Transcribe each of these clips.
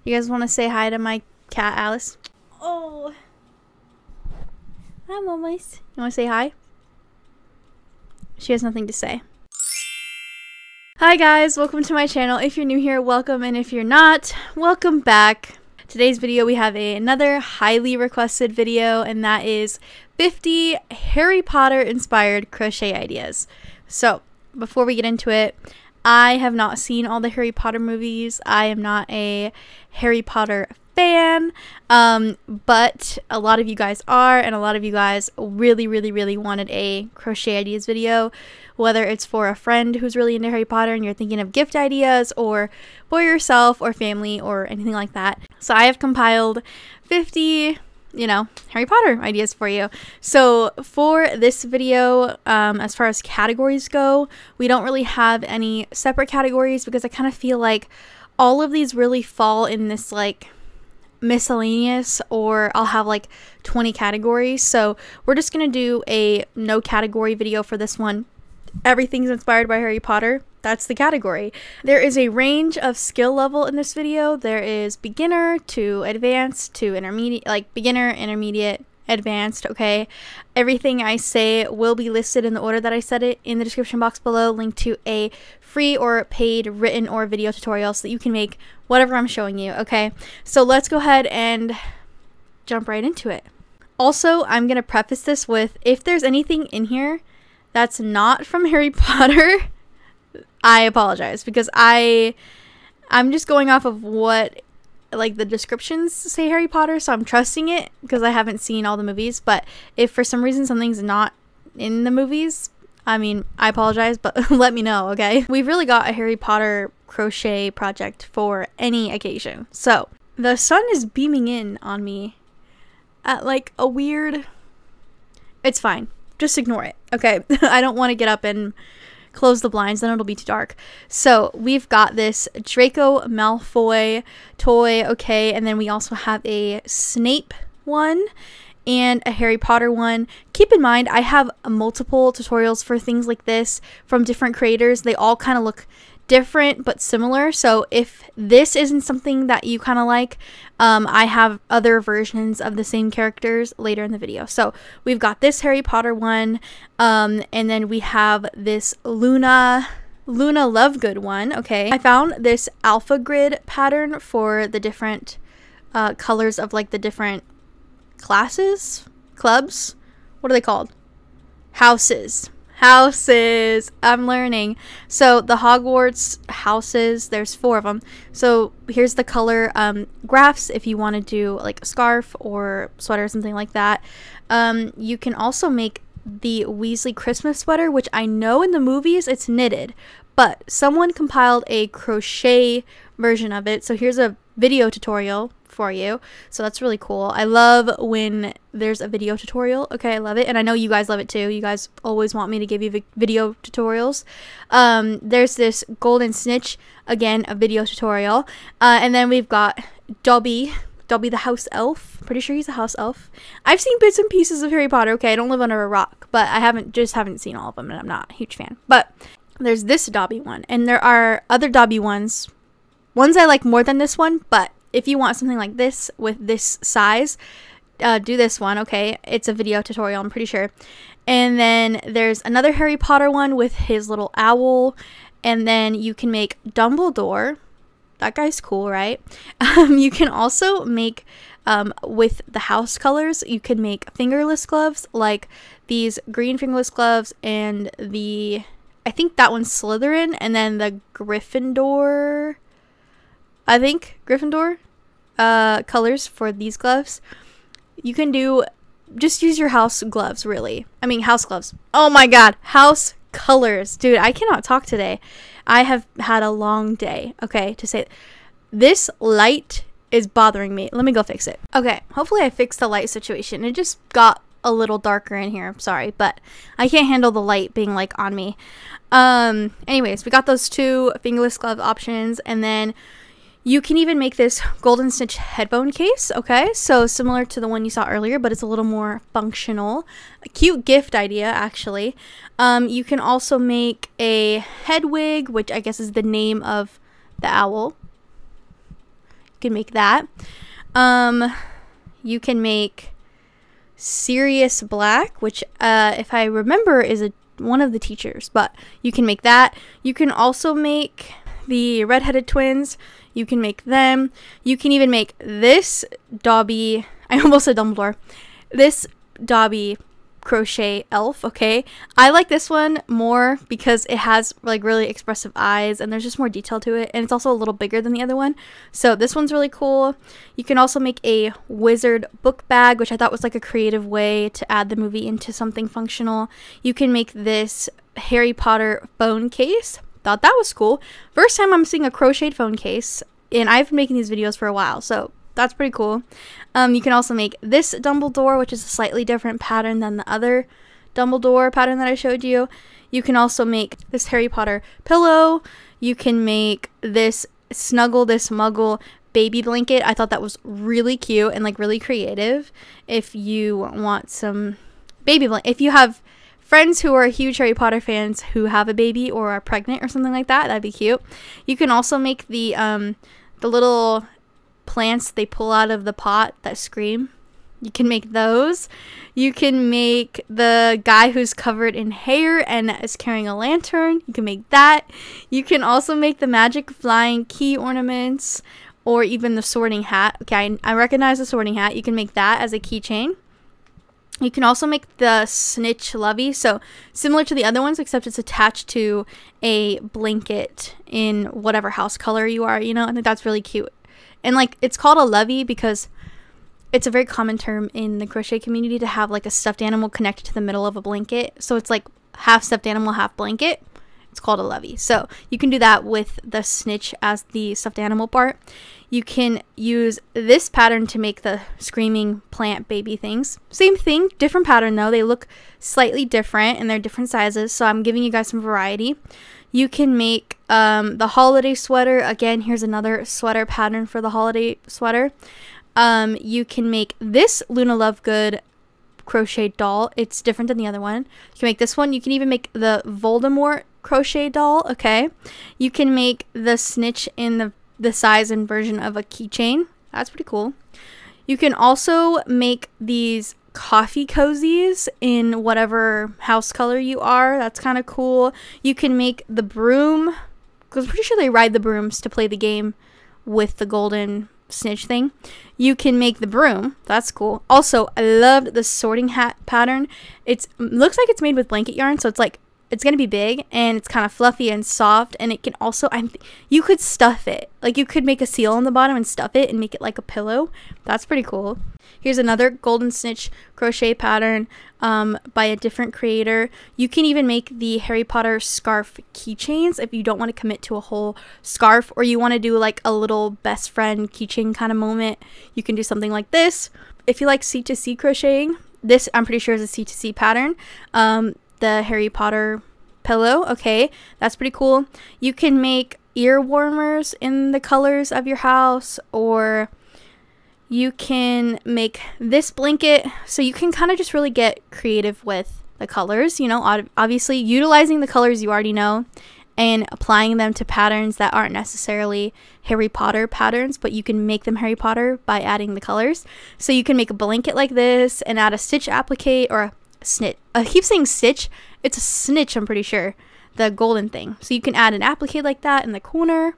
You guys want to say hi to my cat, Alice? Oh. Hi, Mamas. You want to say hi? She has nothing to say. Hi guys, welcome to my channel. If you're new here, welcome, and if you're not, welcome back. Today's video we have another highly requested video, and that is 50 Harry Potter inspired crochet ideas. So before we get into it, I have not seen all the Harry Potter movies. I am not a Harry Potter fan, but a lot of you guys are, and a lot of you guys really wanted a crochet ideas video, whether it's for a friend who's really into Harry Potter and you're thinking of gift ideas, or for yourself or family or anything like that. So I have compiled 50 Harry Potter ideas for you. So for this video, as far as categories go, we don't really have any separate categories because I kind of feel like all of these really fall in this like miscellaneous, or I'll have like 20 categories. So we're just gonna do a no category video for this one. Everything's inspired by Harry Potter. That's the category. There is a range of skill level in this video. There is beginner to advanced to intermediate, like beginner, intermediate, advanced, okay? Everything I say will be listed in the order that I said it in the description box below, linked to a free or paid written or video tutorial so that you can make whatever I'm showing you, okay? So let's go ahead and jump right into it. Also, I'm gonna preface this with, if there's anything in here that's not from Harry Potter, I apologize, because I'm just going off of what like the descriptions say Harry Potter, so I'm trusting it because I haven't seen all the movies. But if for some reason something's not in the movies, I mean, I apologize, but let me know, okay? We've really got a Harry Potter crochet project for any occasion. So the sun is beaming in on me at like a weird, it's fine, just ignore it, okay? I don't want to get up and close the blinds, then it'll be too dark. So we've got this Draco Malfoy toy, okay, and then we also have a Snape one and a Harry Potter one. Keep in mind, I have multiple tutorials for things like this from different creators. They all kind of look different but similar, so if this isn't something that you kind of like, I have other versions of the same characters later in the video. So we've got this Harry Potter one, and then we have this Luna Lovegood one, okay? I found this alpha grid pattern for the different colors of like the different clubs, what are they called? Houses, I'm learning. So the Hogwarts houses, there's 4 of them. So here's the color graphs if you want to do like a scarf or sweater or something like that. You can also make the Weasley Christmas sweater, which I know in the movies it's knitted, but someone compiled a crochet version of it. So here's a video tutorial for you, so that's really cool. I love when there's a video tutorial, okay? I love it, and I know you guys love it too. You guys always want me to give you video tutorials. There's this golden snitch, again a video tutorial, and then we've got Dobby the house elf. Pretty sure he's a house elf. I've seen bits and pieces of Harry Potter, okay? I don't live under a rock, but I haven't seen all of them, and I'm not a huge fan. But there's this Dobby one, and there are other Dobby ones I like more than this one, but if you want something like this with this size, do this one, okay? It's a video tutorial, I'm pretty sure. And then there's another Harry Potter one with his little owl, and then you can make Dumbledore. That guy's cool, right? You can also make, with the house colors, you can make fingerless gloves, like these green fingerless gloves, and I think that one's Slytherin, and then the Gryffindor colors for these gloves. You can just use your house gloves, really. I mean, house gloves. Oh my god, house colors. Dude, I cannot talk today. I have had a long day, okay, to say. This light is bothering me. Let me go fix it. Okay, hopefully I fixed the light situation. It just got a little darker in here. I'm sorry, but I can't handle the light being like on me. Anyways, we got those 2 fingerless glove options, and then you can even make this golden snitch headphone case, okay? So similar to the one you saw earlier, but it's a little more functional. A cute gift idea, actually. You can also make a head wig, which I guess is the name of the owl. You can make that. You can make Sirius Black, which if I remember is one of the teachers, but you can make that. You can also make the redheaded twins. You can make them. You can even make this Dobby, I almost said Dumbledore, this Dobby crochet elf. Okay, I like this one more because it has like really expressive eyes and there's just more detail to it, and it's also a little bigger than the other one, so this one's really cool. You can also make a wizard book bag, which I thought was like a creative way to add the movie into something functional. You can make this Harry Potter phone case. Thought that was cool. First time I'm seeing a crocheted phone case, and I've been making these videos for a while, so that's pretty cool. You can also make this Dumbledore, which is a slightly different pattern than the other Dumbledore pattern that I showed you. You can also make this Harry Potter pillow. You can make this Snuggle This Muggle baby blanket. I thought that was really cute and like really creative. If you want some baby blanket, if you have friends who are huge Harry Potter fans who have a baby or are pregnant or something like that, that'd be cute. You can also make the little plants they pull out of the pot that scream. You can make those. You can make the guy who's covered in hair and is carrying a lantern. You can make that. You can also make the magic flying key ornaments, or even the sorting hat. Okay, I recognize the sorting hat. You can make that as a keychain. You can also make the snitch lovey, so similar to the other ones, except it's attached to a blanket in whatever house color you are, you know. I think that's really cute. And like, it's called a lovey because it's a very common term in the crochet community to have like a stuffed animal connected to the middle of a blanket. So it's like half stuffed animal, half blanket. It's called a lovey. So you can do that with the snitch as the stuffed animal part. You can use this pattern to make the screaming plant baby things. Same thing, different pattern though. They look slightly different and they're different sizes. So I'm giving you guys some variety. You can make the holiday sweater. Again, here's another sweater pattern for the holiday sweater. You can make this Luna Lovegood crochet doll. It's different than the other one. You can make this one. You can even make the Voldemort crochet doll. Okay. You can make the snitch in the size and version of a keychain. That's pretty cool. You can also make these coffee cozies in whatever house color you are. That's kind of cool. You can make the broom, because I'm pretty sure they ride the brooms to play the game with the golden snitch thing. You can make the broom. That's cool. Also, I loved the sorting hat pattern. It looks like it's made with blanket yarn, so it's like it's gonna be big and it's kind of fluffy and soft, and it can also you could stuff it. Like, you could make a seal on the bottom and stuff it and make it like a pillow. That's pretty cool. Here's another golden snitch crochet pattern by a different creator. You can even make the Harry Potter scarf keychains if you don't want to commit to a whole scarf, or you want to do like a little best friend keychain kind of moment. You can do something like this. If you like C2C crocheting, this I'm pretty sure is a C2C pattern. The Harry Potter pillow. Okay, that's pretty cool. You can make ear warmers in the colors of your house, or you can make this blanket. So you can kind of just really get creative with the colors, you know, obviously utilizing the colors you already know and applying them to patterns that aren't necessarily Harry Potter patterns, but you can make them Harry Potter by adding the colors. So you can make a blanket like this and add a stitch applique, or a snitch. I keep saying stitch. It's a snitch, I'm pretty sure. The golden thing. So you can add an applique like that in the corner.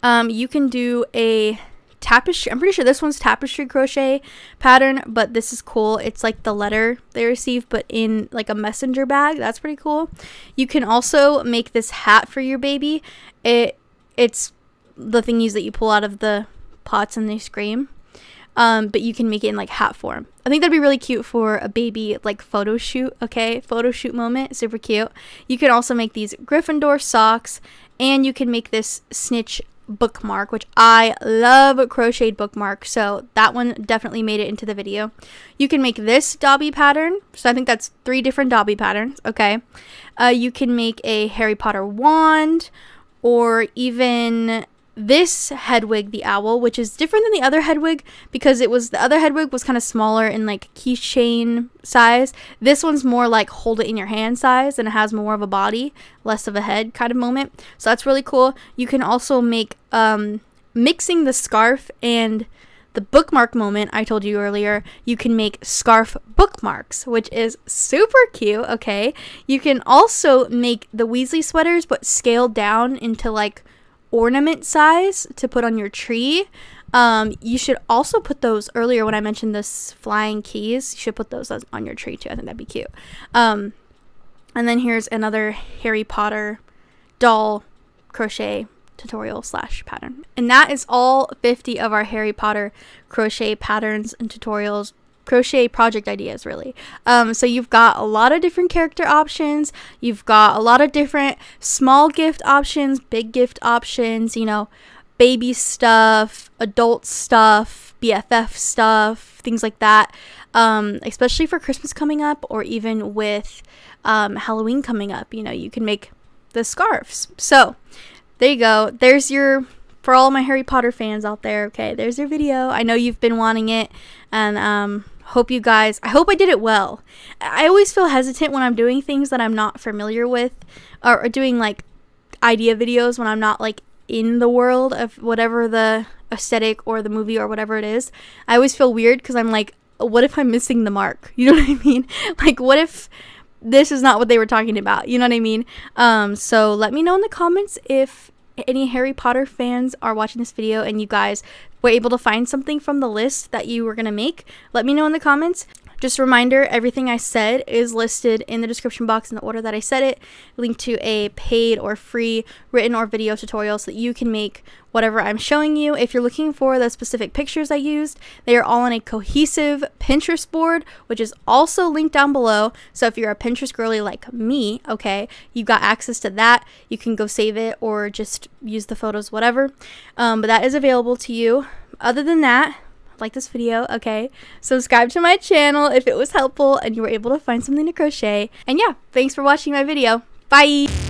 You can do a tapestry. I'm pretty sure this one's tapestry crochet pattern, but this is cool. It's like the letter they receive, but in like a messenger bag. That's pretty cool. You can also make this hat for your baby. It's the thingies that you pull out of the pots and they scream. But you can make it in like hat form. I think that'd be really cute for a baby like photo shoot. Okay, photo shoot moment, super cute. You can also make these Gryffindor socks, and you can make this snitch bookmark, which I love crocheted bookmark, so that one definitely made it into the video. You can make this Dobby pattern, so I think that's 3 different Dobby patterns. Okay, you can make a Harry Potter wand, or even this Hedwig the owl, which is different than the other Hedwig because the other Hedwig was kind of smaller in like keychain size. This one's more like hold it in your hand size, and it has more of a body, less of a head kind of moment. So that's really cool. You can also make mixing the scarf and the bookmark moment I told you earlier, you can make scarf bookmarks, which is super cute, okay? You can also make the Weasley sweaters, but scaled down into like ornament size to put on your tree. You should also put those, earlier when I mentioned this flying keys, you should put those on your tree too. I think that'd be cute. And then here's another Harry Potter doll crochet tutorial / pattern. And that is all 50 of our Harry Potter crochet patterns and tutorials, crochet project ideas really. So you've got a lot of different character options, you've got a lot of different small gift options, big gift options, you know, baby stuff, adult stuff, BFF stuff, things like that, especially for Christmas coming up, or even with Halloween coming up. You know, you can make the scarves. So there you go. There's your, for all my Harry Potter fans out there, okay, there's your video. I know you've been wanting it, and hope you guys, I hope I did it well. I always feel hesitant when I'm doing things that I'm not familiar with, or doing like idea videos when I'm not like in the world of whatever the aesthetic or the movie or whatever it is. I always feel weird because I'm like, what if I'm missing the mark? You know what I mean? Like, what if this is not what they were talking about? You know what I mean? So let me know in the comments if any Harry Potter fans are watching this video and you guys were able to find something from the list that you were gonna make. Let me know in the comments. Just a reminder, everything I said is listed in the description box in the order that I said it. Link to a paid or free written or video tutorial so that you can make whatever I'm showing you. If you're looking for the specific pictures I used, they are all on a cohesive Pinterest board, which is also linked down below. So if you're a Pinterest girly like me, okay, you've got access to that. You can go save it or just use the photos, whatever. But that is available to you. Other than that, like this video, okay, subscribe to my channel if it was helpful and you were able to find something to crochet. And yeah, thanks for watching my video. Bye!